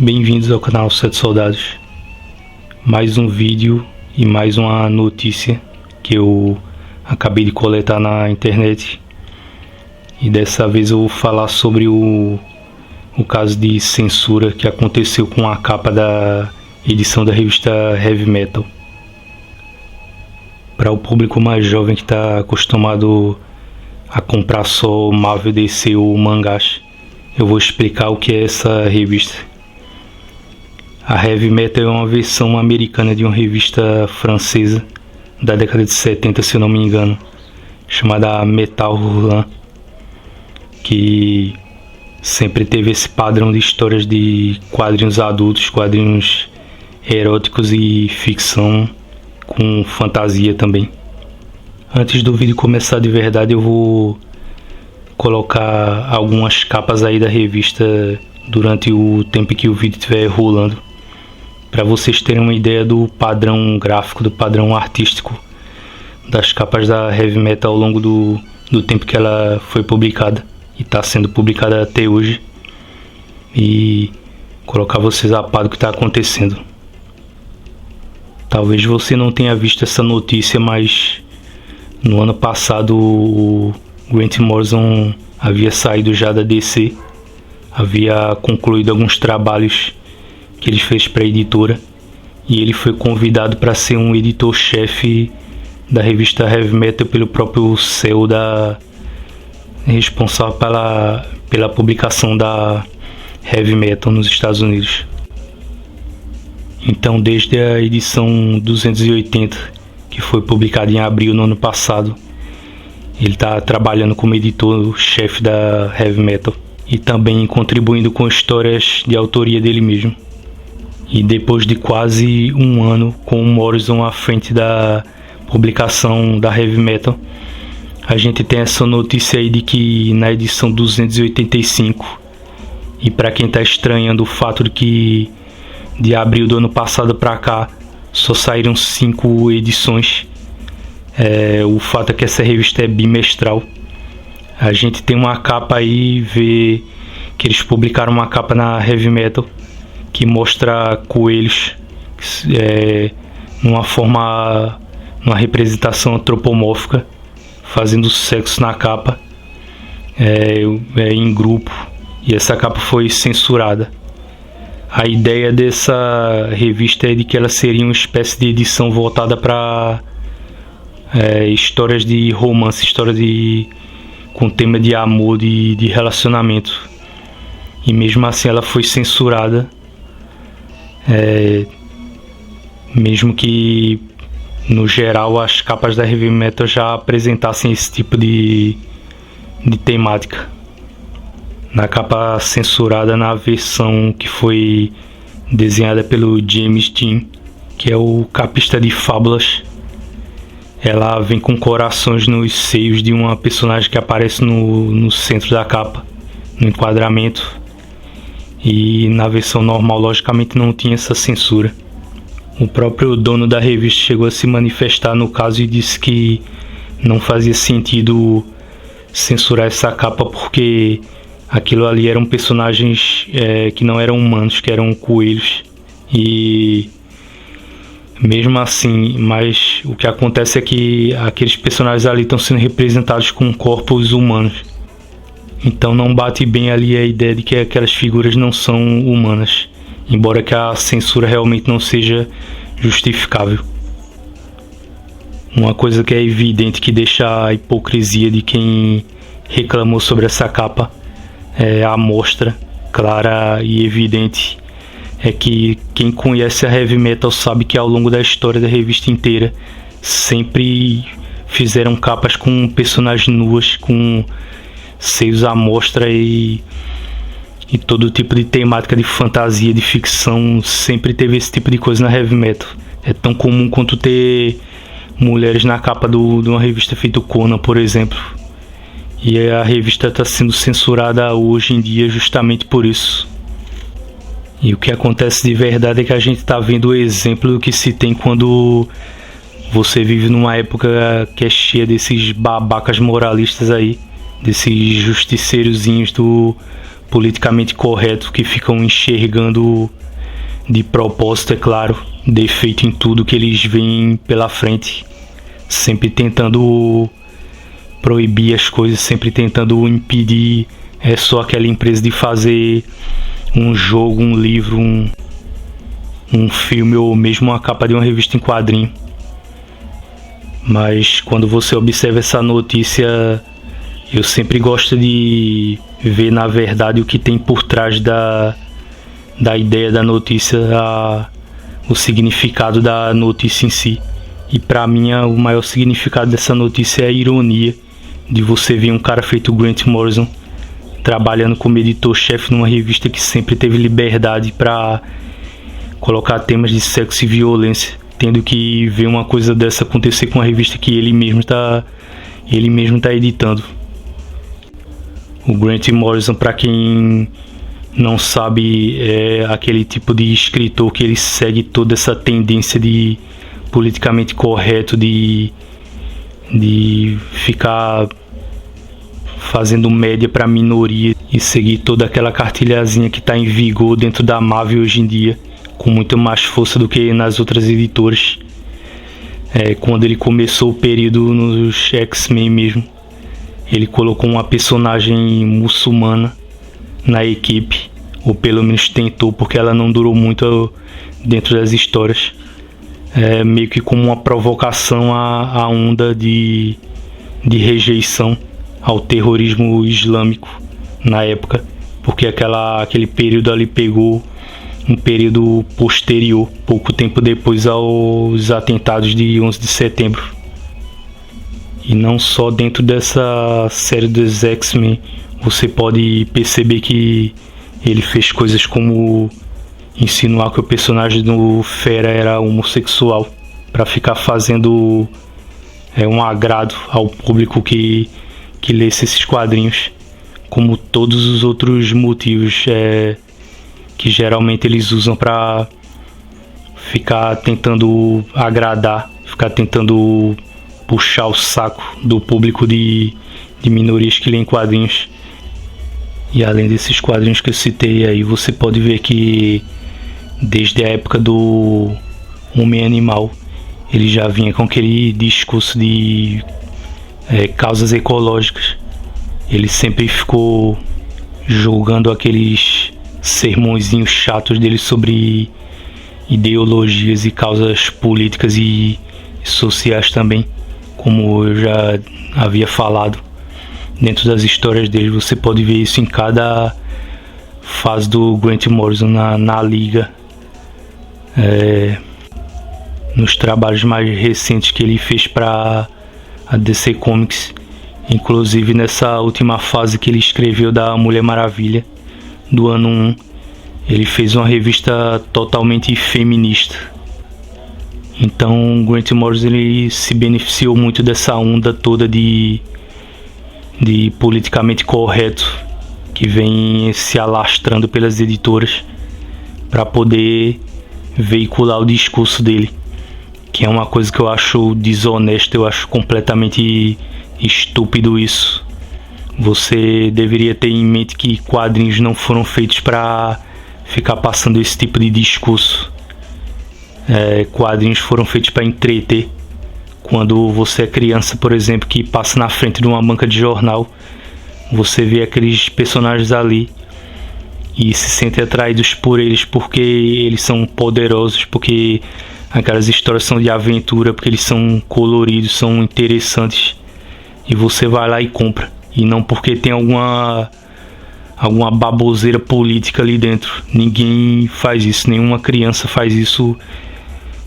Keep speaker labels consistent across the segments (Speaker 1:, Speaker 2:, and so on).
Speaker 1: Bem-vindos ao canal Sete Soldados. Mais um vídeo e mais uma notícia que eu acabei de coletar na internet. E dessa vez eu vou falar sobre o caso de censura que aconteceu com a capa da edição da revista Heavy Metal. Para o público mais jovem que está acostumado a comprar só Marvel, DC ou mangás, eu vou explicar o que é essa revista. A Heavy Metal é uma versão americana de uma revista francesa da década de 70, se eu não me engano, chamada Metal Hurlant, que sempre teve esse padrão de histórias de quadrinhos adultos, quadrinhos eróticos e ficção com fantasia também. Antes do vídeo começar de verdade, eu vou colocar algumas capas aí da revista durante o tempo que o vídeo estiver rolando, para vocês terem uma ideia do padrão gráfico, do padrão artístico das capas da Heavy Metal ao longo do tempo que ela foi publicada e está sendo publicada até hoje, e colocar vocês a par do que está acontecendo. Talvez você não tenha visto essa notícia, mas no ano passado o Grant Morrison havia saído já da DC, havia concluído alguns trabalhos que ele fez para a editora, e ele foi convidado para ser um editor-chefe da revista Heavy Metal pelo próprio CEO responsável pela publicação da Heavy Metal nos Estados Unidos. Então, desde a edição 280, que foi publicada em abril no ano passado, ele está trabalhando como editor-chefe da Heavy Metal e também contribuindo com histórias de autoria dele mesmo. E depois de quase um ano com o Morrison à frente da publicação da Heavy Metal, a gente tem essa notícia aí de que na edição 285, e para quem está estranhando o fato de que de abril do ano passado para cá só saíram 5 edições, o fato é que essa revista é bimestral. A gente tem uma capa aí, vê que eles publicaram uma capa na Heavy Metal que mostra coelhos numa representação antropomórfica fazendo sexo na capa, em grupo, e essa capa foi censurada. A ideia dessa revista é de que ela seria uma espécie de edição voltada para histórias de romance, histórias com tema de amor, de relacionamento, e mesmo assim ela foi censurada. Mesmo que no geral as capas da Heavy Metal já apresentassem esse tipo de temática. Na capa censurada, na versão que foi desenhada pelo James Timm, que é o capista de Fábulas, ela vem com corações nos seios de uma personagem que aparece no centro da capa, no enquadramento. E na versão normal, logicamente, não tinha essa censura. O próprio dono da revista chegou a se manifestar no caso e disse que não fazia sentido censurar essa capa porque aquilo ali eram personagens que não eram humanos, que eram coelhos. E mesmo assim, mas o que acontece é que aqueles personagens ali estão sendo representados com corpos humanos. Então não bate bem ali a ideia de que aquelas figuras não são humanas, embora que a censura realmente não seja justificável. Uma coisa que é evidente, que deixa a hipocrisia de quem reclamou sobre essa capa a amostra clara e evidente, é que quem conhece a Heavy Metal sabe que ao longo da história da revista inteira sempre fizeram capas com personagens nuas, com seios à mostra, e todo tipo de temática de fantasia, de ficção. Sempre teve esse tipo de coisa na Heavy Metal. É tão comum quanto ter mulheres na capa de uma revista feita Conan, por exemplo. E a revista está sendo censurada hoje em dia justamente por isso. E o que acontece de verdade é que a gente está vendo o exemplo do que se tem quando você vive numa época que é cheia desses babacas moralistas aí, desses justiceirozinhos do politicamente corretos que ficam enxergando de propósito, é claro, defeito em tudo que eles veem pela frente, sempre tentando proibir as coisas, sempre tentando impedir só aquela empresa de fazer um jogo, um livro, um filme ou mesmo uma capa de uma revista em quadrinho. Mas quando você observa essa notícia, eu sempre gosto de ver na verdade o que tem por trás da ideia da notícia, o significado da notícia em si. E para mim o maior significado dessa notícia é a ironia de você ver um cara feito Grant Morrison trabalhando como editor-chefe numa revista que sempre teve liberdade para colocar temas de sexo e violência, tendo que ver uma coisa dessa acontecer com uma revista que ele mesmo tá editando. O Grant Morrison, para quem não sabe, é aquele tipo de escritor que ele segue toda essa tendência de politicamente correto, de ficar fazendo média para minoria e seguir toda aquela cartilhazinha que está em vigor dentro da Marvel hoje em dia, com muito mais força do que nas outras editoras. Quando ele começou o período nos X-Men mesmo, ele colocou uma personagem muçulmana na equipe, ou pelo menos tentou, porque ela não durou muito dentro das histórias, meio que como uma provocação à onda de rejeição ao terrorismo islâmico na época, porque aquele período ali pegou um período posterior, pouco tempo depois aos atentados de 11 de setembro. E não só dentro dessa série dos X-Men, você pode perceber que ele fez coisas como insinuar que o personagem do Fera era homossexual, para ficar fazendo um agrado ao público que lesse esses quadrinhos, como todos os outros motivos que geralmente eles usam para ficar tentando agradar, ficar tentando puxar o saco do público de minorias que lêem quadrinhos. E além desses quadrinhos que eu citei aí, você pode ver que desde a época do Homem Animal ele já vinha com aquele discurso de causas ecológicas. Ele sempre ficou julgando aqueles sermõezinhos chatos dele sobre ideologias e causas políticas e sociais também, como eu já havia falado. Dentro das histórias dele você pode ver isso em cada fase do Grant Morrison na liga, nos trabalhos mais recentes que ele fez para a DC Comics, inclusive nessa última fase que ele escreveu da Mulher Maravilha do ano 1, ele fez uma revista totalmente feminista. Então Grant Morrison ele se beneficiou muito dessa onda toda de politicamente correto que vem se alastrando pelas editoras para poder veicular o discurso dele, que é uma coisa que eu acho desonesta, eu acho completamente estúpido isso. Você deveria ter em mente que quadrinhos não foram feitos para ficar passando esse tipo de discurso. Quadrinhos foram feitos para entreter. Quando você é criança, por exemplo, que passa na frente de uma banca de jornal, você vê aqueles personagens ali e se sente atraídos por eles porque eles são poderosos, porque aquelas histórias são de aventura, porque eles são coloridos, são interessantes, e você vai lá e compra, e não porque tem alguma baboseira política ali dentro. Ninguém faz isso, nenhuma criança faz isso,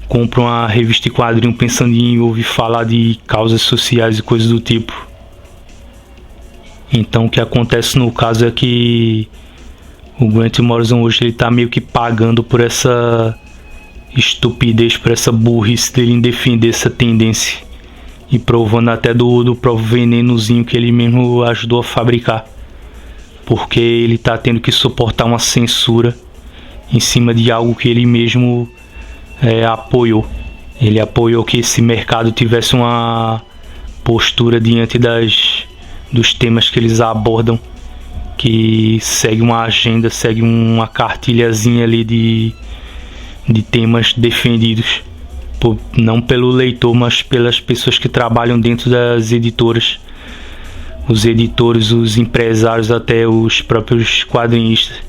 Speaker 1: compra uma revista de quadrinho pensando em ouvir falar de causas sociais e coisas do tipo. Então o que acontece no caso é que o Grant Morrison hoje ele tá meio que pagando por essa estupidez, por essa burrice dele em defender essa tendência, e provando até do próprio venenozinho que ele mesmo ajudou a fabricar, porque ele tá tendo que suportar uma censura em cima de algo que ele mesmo apoiou. Ele apoiou que esse mercado tivesse uma postura diante dos temas que eles abordam, que segue uma agenda, segue uma cartilhazinha ali de temas defendidos, não pelo leitor, mas pelas pessoas que trabalham dentro das editoras, os editores, os empresários, até os próprios quadrinistas.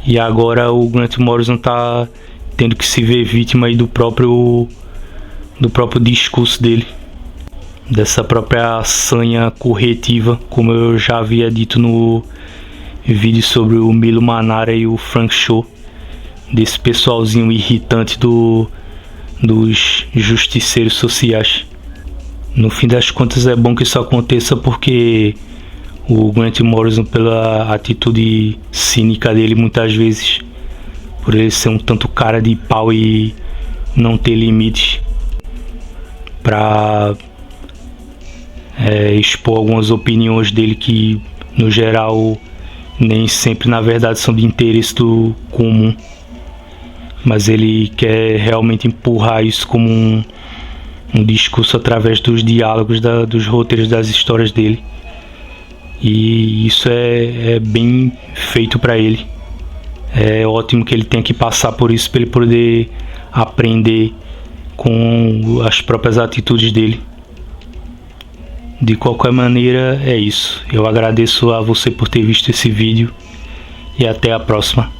Speaker 1: E agora o Grant Morrison está tendo que se ver vítima aí do próprio discurso dele, dessa própria sanha corretiva, como eu já havia dito no vídeo sobre o Milo Manara e o Frank Show, desse pessoalzinho irritante dos justiceiros sociais. No fim das contas é bom que isso aconteça, porque o Grant Morrison, pela atitude cínica dele muitas vezes, por ele ser um tanto cara de pau e não ter limites para expor algumas opiniões dele que no geral nem sempre na verdade são de interesse do comum, mas ele quer realmente empurrar isso como um discurso através dos diálogos, dos roteiros das histórias dele, e isso é bem feito para ele. É ótimo que ele tenha que passar por isso para ele poder aprender com as próprias atitudes dele. De qualquer maneira, é isso. Eu agradeço a você por ter visto esse vídeo e até a próxima.